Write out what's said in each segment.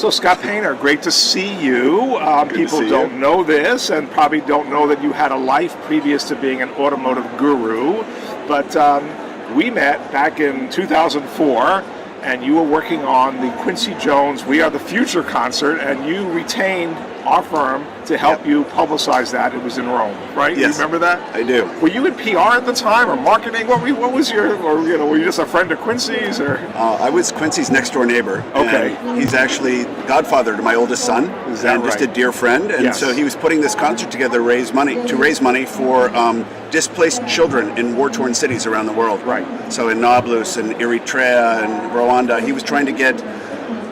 So Scott Painter, great to see you. People see don't you. know this and probably don't know that you had a life previous to being an automotive guru. But we met back in 2004, and you were working on the Quincy Jones We Are the Future concert, and you retained our firm to help you publicize that. It was in Rome, right? Yes. You remember that? I do. Were you in PR at the time, or marketing? What was your, or were you just a friend of Quincy's, or? I was Quincy's next door neighbor. Okay. And he's actually godfather to my oldest son. Is that and just right? a dear friend. And Yes. so he was putting this concert together to raise money for displaced children in war-torn cities around the world. Right. So in Nablus and Eritrea and Rwanda, he was trying to get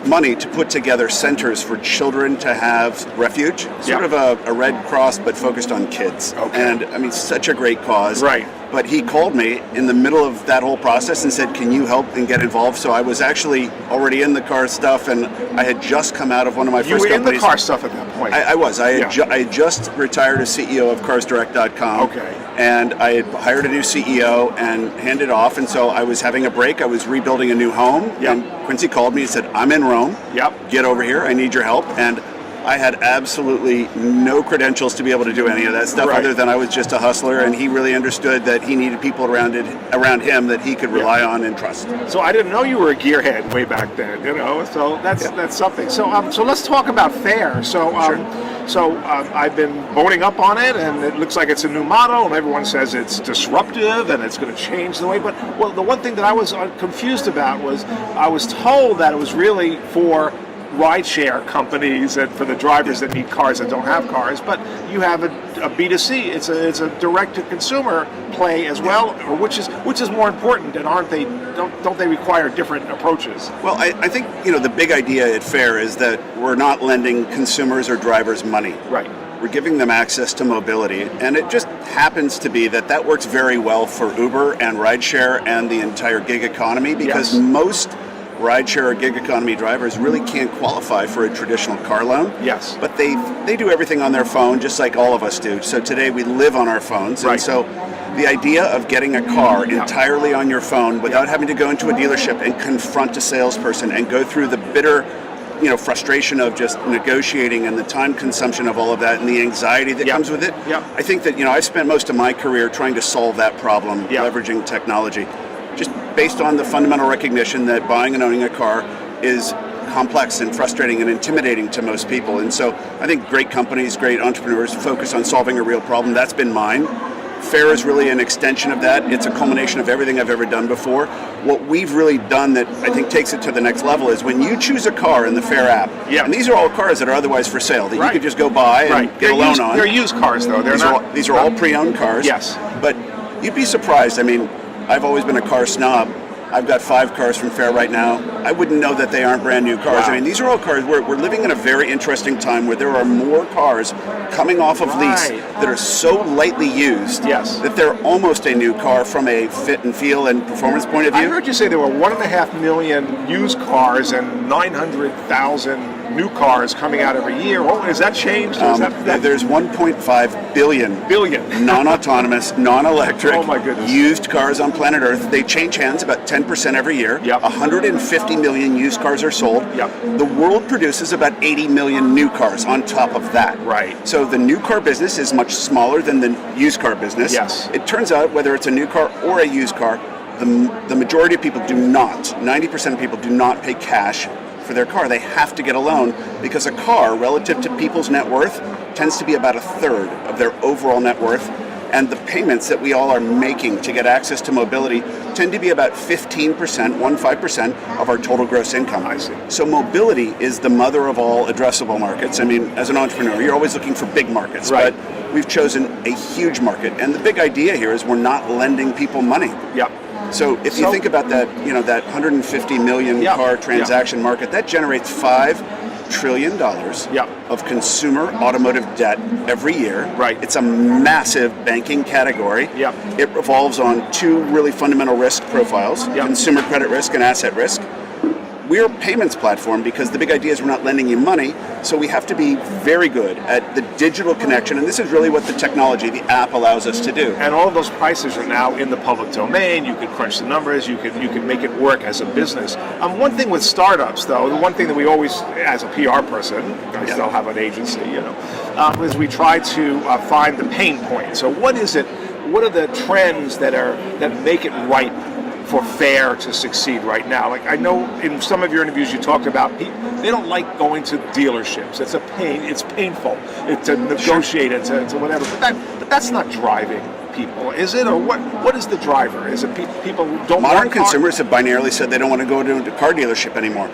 money to put together centers for children to have refuge, sort of a Red Cross but focused on kids. Okay. And I mean, such a great cause. Right. But he called me in the middle of that whole process and said, can you help and get involved? So I was actually already in the car stuff, and I had just come out of one of my You first were in companies. the car stuff at that point. I was. I had, Yeah. I had just retired as CEO of CarsDirect.com. Okay. And I had hired a new CEO and handed off. And so I was having a break. I was rebuilding a new home. Yep. And Quincy called me and said, I'm in Rome. Yep. Get over here. I need your help. And I had absolutely no credentials to be able to do any of that stuff, Right. other than I was just a hustler. And he really understood that he needed people around him that he could rely on and trust. So I didn't know you were a gearhead way back then, So that's something. So let's talk about FAIR. I've been boning up on it, and it looks like it's a new model, and everyone says it's disruptive and it's going to change the way. But the one thing that I was confused about was I was told that it was really for rideshare companies and for the drivers that need cars that don't have cars, but you have a B2C. It's a direct-to-consumer play as well, or which is more important, and don't they require different approaches? Well, I think the big idea at FAIR is that we're not lending consumers or drivers money. Right. We're giving them access to mobility, and it just happens to be that works very well for Uber and rideshare and the entire gig economy, because Yes. most rideshare or gig economy drivers really can't qualify for a traditional car loan. Yes. But they do everything on their phone just like all of us do. So today we live on our phones. Right. And so the idea of getting a car entirely on your phone without having to go into a dealership and confront a salesperson and go through the bitter frustration of just negotiating and the time consumption of all of that and the anxiety that comes with it. Yep. I think that, I've spent most of my career trying to solve that problem, Yep. leveraging technology, just based on the fundamental recognition that buying and owning a car is complex and frustrating and intimidating to most people. And so I think great companies, great entrepreneurs focus on solving a real problem. That's been mine. FAIR is really an extension of that. It's a culmination of everything I've ever done before. What we've really done that I think takes it to the next level is when you choose a car in the FAIR app, and these are all cars that are otherwise for sale that you could just go buy and get a loan on. They're used cars, though. These are all pre-owned cars. Yes. But you'd be surprised. I mean, I've always been a car snob. I've got 5 cars from FAIR right now. I wouldn't know that they aren't brand new cars. Wow. I mean, these are all cars. We're living in a very interesting time where there are more cars coming off of lease that are so lightly used that they're almost a new car from a fit and feel and performance point of view. I heard you say there were 1.5 million used cars and 900,000 new cars coming out every year. Has that changed? There's 1.5 billion non-autonomous, non-electric, oh my goodness, used cars on planet Earth. They change hands about 10% every year. 150 million used cars are sold. The world produces about 80 million new cars on top of that. Right. So the new car business is much smaller than the used car business. Yes. It turns out whether it's a new car or a used car, the majority of people do not, 90% of people do not pay cash for their car. They have to get a loan because a car, relative to people's net worth, tends to be about a third of their overall net worth. And the payments that we all are making to get access to mobility tend to be about 15% of our total gross income. I see. So mobility is the mother of all addressable markets. I mean, as an entrepreneur, you're always looking for big markets, right. But we've chosen a huge market. And the big idea here is we're not lending people money. So if you think about that, that 150 million car transaction market, that generates $5 trillion of consumer automotive debt every year. Right. It's a massive banking category. It revolves on 2 really fundamental risk profiles, consumer credit risk and asset risk. we're a payments platform because the big idea is we're not lending you money, so we have to be very good at the digital connection, and this is really what the technology, the app, allows us to do. And all of those prices are now in the public domain. You can crunch the numbers. You can make it work as a business. One thing with startups, though, the one thing that we always, as a PR person, I still have an agency, is we try to find the pain point. So what is it? What are the trends that make it ripe for Fair to succeed right now? Like, I know in some of your interviews you talked about they don't like going to dealerships. It's a pain. It's painful to negotiate it to whatever. But that's not driving people, is it? Or what is the driver? Is it people who don't? Modern consumers have binarily said they don't want to go to a car dealership anymore.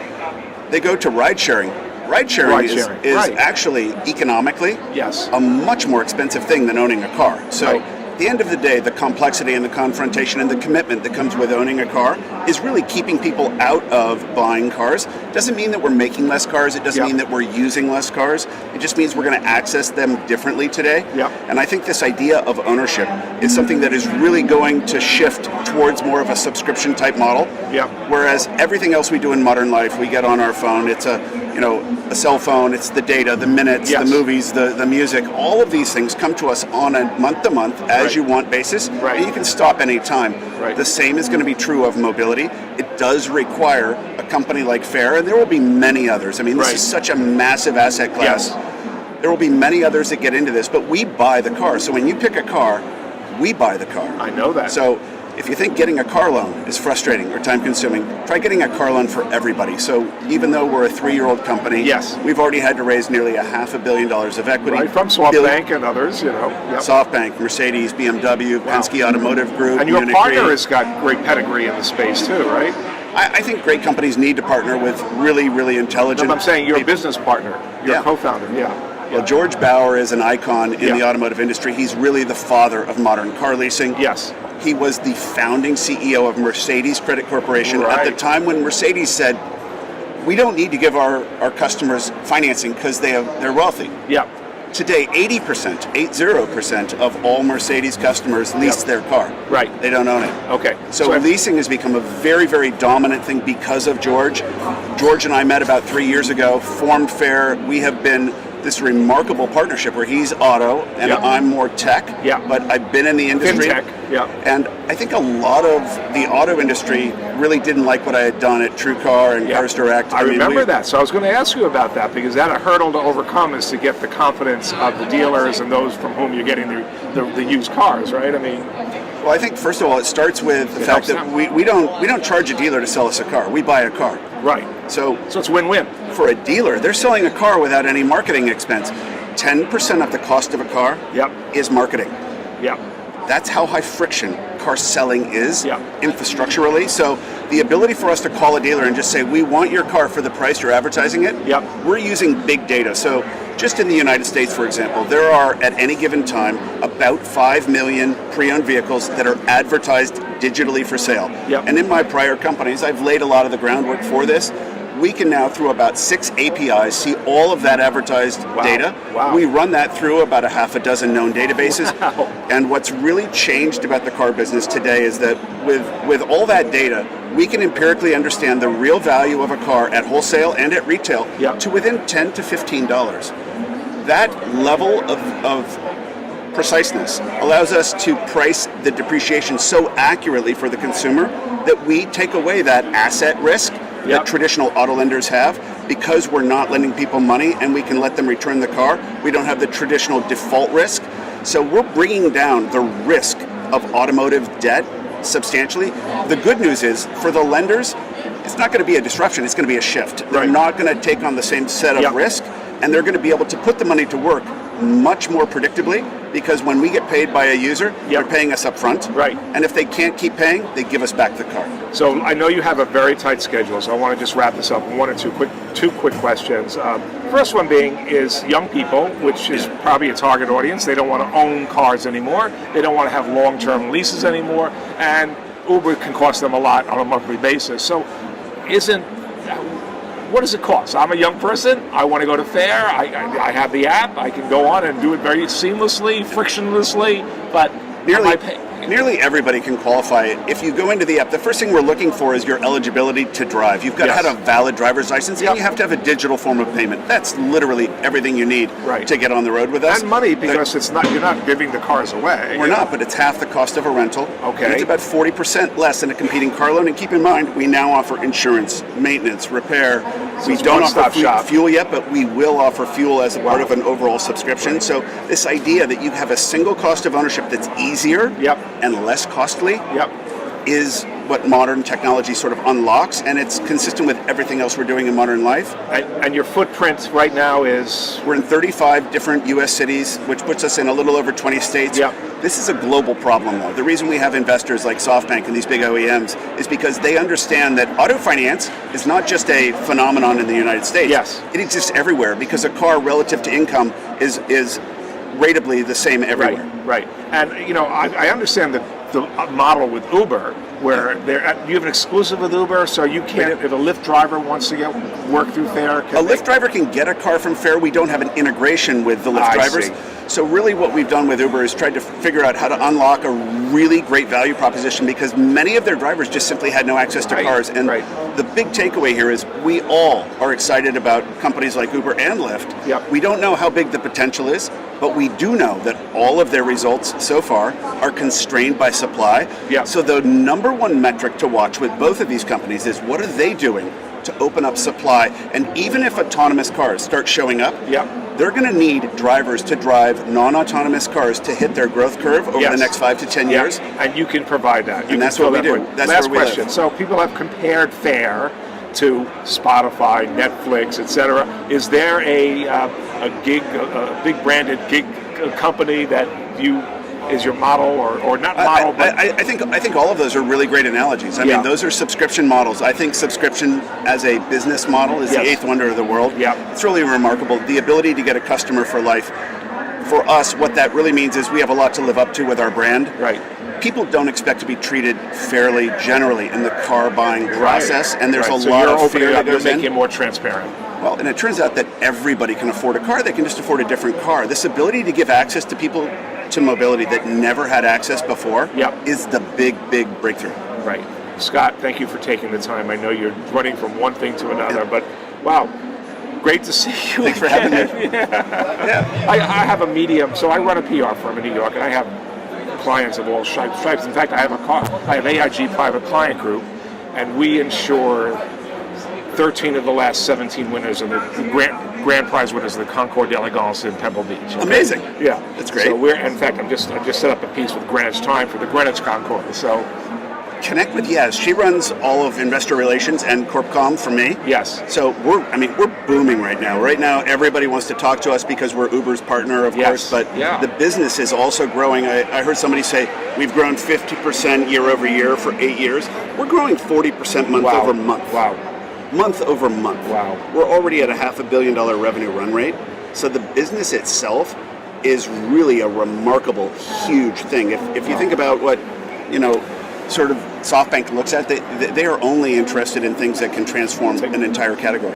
They go to ride sharing. Ride sharing is right. Actually economically a much more expensive thing than owning a car. So. Right. At the end of the day, the complexity and the confrontation and the commitment that comes with owning a car is really keeping people out of buying cars. Doesn't mean that we're making less cars. It doesn't mean that we're using less cars. It just means we're going to access them differently today. And I think this idea of ownership is something that is really going to shift towards more of a subscription type model. Whereas everything else we do in modern life, we get on our phone. It's a cell phone. It's the data, the minutes, the movies, the music. All of these things come to us on a month-to-month as you want basis, and you can stop any time. The same is going to be true of mobility. It does require a company like Fair, and there will be many others. I mean, this is such a massive asset class. There will be many others that get into this, but we buy the car. So when you pick a car, we buy the car. I know that. So if you think getting a car loan is frustrating or time-consuming, try getting a car loan for everybody. So even though we're a 3-year-old company, we've already had to raise nearly $500 million of equity. Right, from SoftBank and others, SoftBank, Mercedes, BMW, Penske Automotive Group. And your partner has got great pedigree in the space too, right? I think great companies need to partner with really, really intelligent I'm saying your business partner, your co-founder, Well, George Bauer is an icon in the automotive industry. He's really the father of modern car leasing. He was the founding CEO of Mercedes Credit Corporation at the time when Mercedes said, we don't need to give our customers financing because they're wealthy. Today, 80% of all Mercedes customers lease their car. They don't own it. So leasing has become a very, very dominant thing because of George. George and I met about 3 years ago, formed Fair. We have been this remarkable partnership where he's auto and I'm more tech, but I've been in the industry. And I think a lot of the auto industry really didn't like what I had done at TrueCar and Cars Direct. I remember that. So I was going to ask you about that because that a hurdle to overcome is to get the confidence of the dealers and those from whom you're getting the used cars, right? I mean, well, I think first of all, it starts with the fact that we don't charge a dealer to sell us a car. We buy a car. So it's win-win. For a dealer, they're selling a car without any marketing expense. 10% of the cost of a car is marketing. That's how high friction car selling is infrastructurally. So the ability for us to call a dealer and just say, we want your car for the price you're advertising it, we're using big data. So just in the United States, for example, there are at any given time about 5 million pre-owned vehicles that are advertised digitally for sale. And in my prior companies, I've laid a lot of the groundwork for this. We can now, through about 6 APIs, see all of that advertised data. We run that through about 6 known databases. And what's really changed about the car business today is that with all that data, we can empirically understand the real value of a car at wholesale and at retail to within $10 to $15. That level of preciseness allows us to price the depreciation so accurately for the consumer that we take away that asset risk that traditional auto lenders have because we're not lending people money and we can let them return the car. We don't have the traditional default risk. So we're bringing down the risk of automotive debt substantially. The good news is for the lenders, it's not going to be a disruption, it's going to be a shift. They're not going to take on the same set of risk and they're going to be able to put the money to work much more predictably because when we get paid by a user, they're paying us up front. And if they can't keep paying, they give us back the car. So I know you have a very tight schedule, so I want to just wrap this up in two quick questions. First one being is young people, which is probably a target audience. They don't want to own cars anymore. They don't want to have long-term leases anymore. And Uber can cost them a lot on a monthly basis. So what does it cost? I'm a young person. I want to go to Fair. I have the app. I can go on and do it very seamlessly, frictionlessly. But Nearly everybody can qualify. If you go into the app, the first thing we're looking for is your eligibility to drive. You've got to have a valid driver's license, and you have to have a digital form of payment. That's literally everything you need to get on the road with us. And money, because you're not giving the cars away. We're not, but it's half the cost of a rental. Okay. And it's about 40% less than a competing car loan. And keep in mind, we now offer insurance, maintenance, repair. So we it's don't one-stop offer shop. Fuel yet, but we will offer fuel as a part of an overall subscription. So this idea that you have a single cost of ownership that's easier and less costly is what modern technology sort of unlocks, and it's consistent with everything else we're doing in modern life. And your footprint right now is? We're in 35 different U.S. cities, which puts us in a little over 20 states. This is a global problem, though. The reason we have investors like SoftBank and these big OEMs is because they understand that auto finance is not just a phenomenon in the United States. It exists everywhere, because a car relative to income is ratably the same everywhere. Right. And I understand that the model with Uber, where you have an exclusive with Uber, so you can't, if a Lyft driver wants to work through Fare, a Lyft driver can get a car from Fare. We don't have an integration with the Lyft drivers. So really what we've done with Uber is tried to figure out how to unlock a really great value proposition, because many of their drivers just simply had no access to cars. And the big takeaway here is we all are excited about companies like Uber and Lyft. We don't know how big the potential is, but we do know that all of their results so far are constrained by supply. So the number one metric to watch with both of these companies is what are they doing to open up supply. And even if autonomous cars start showing up, they're going to need drivers to drive non-autonomous cars to hit their growth curve over the next 5 to 10 years. And you can provide that. And that's what we do. That's Last where we question. live. So people have compared Fare to Spotify, Netflix, etc. Is there a big branded gig company that is your model or not model? I think all of those are really great analogies. I mean, those are subscription models. I think subscription as a business model is the eighth wonder of the world. It's really remarkable. The ability to get a customer for life. For us, what that really means is we have a lot to live up to with our brand. People don't expect to be treated fairly generally in the car buying process, and there's a lot of fear that goes in. You're making it more transparent. Well, and it turns out that everybody can afford a car. They can just afford a different car. This ability to give access to people to mobility that never had access before is the big breakthrough. Right. Scott, thank you for taking the time. I know you're running from one thing to another, but wow, great to see you. Thanks for having me. I have a medium, so I run a PR firm in New York, and I have clients of all stripes. In fact, I have AIG Private Client Group, and we insure 13 of the last 17 winners of the grand prize winners of the Concours d'Elegance in Pebble Beach. Okay? Amazing. Yeah, that's great. So I just set up a piece with Greenwich Time for the Greenwich Concours. So connect with Yaz. She runs all of investor relations and CorpCom for me. So we're booming right now. Right now, everybody wants to talk to us because we're Uber's partner, of course. But the business is also growing. I heard somebody say we've grown 50% year over year for 8 years. We're growing 40% month over month. Month over month. We're already at a $500 million revenue run rate. So the business itself is really a remarkable, huge thing. If you think about what, sort of SoftBank looks at, they are only interested in things that can transform an entire category.